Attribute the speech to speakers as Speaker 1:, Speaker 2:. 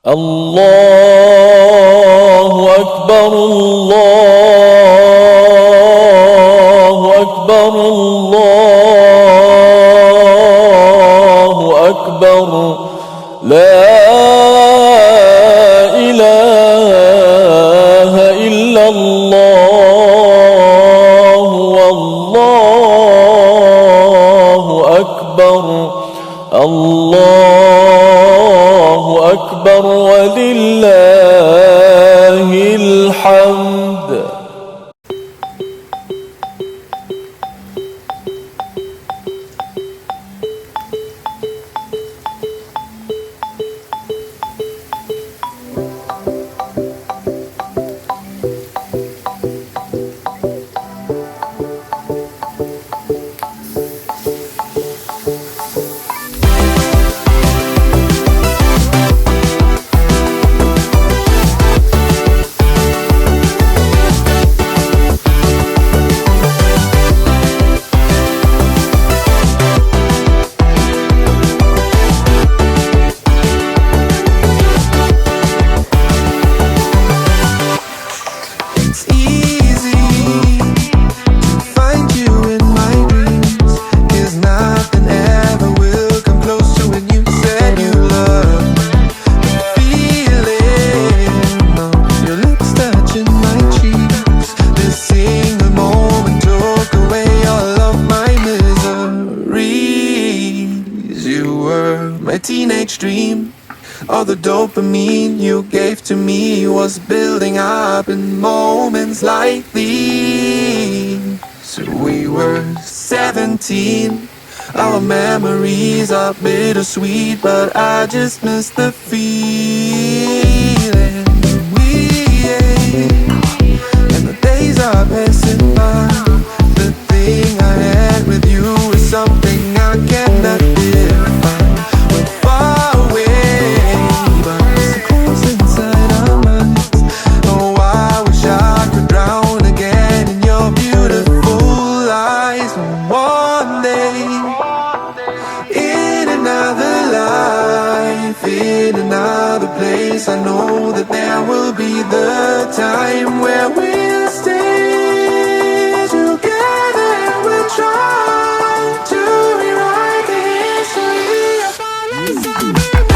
Speaker 1: الله أكبر الله أكبر الله أكبر لا إله إلا الله والله أكبر الله أكبر ولله الحمد.
Speaker 2: Teenage dream, all the dopamine you gave to me was building up in moments like these. So we were 17, our memories are bittersweet, but I just miss the feeling. And the days are passing by. The thing I had with you is something I cannot define. In another place, I know that there will be the time where we'll stay together and we'll try to rewrite the history of our lives.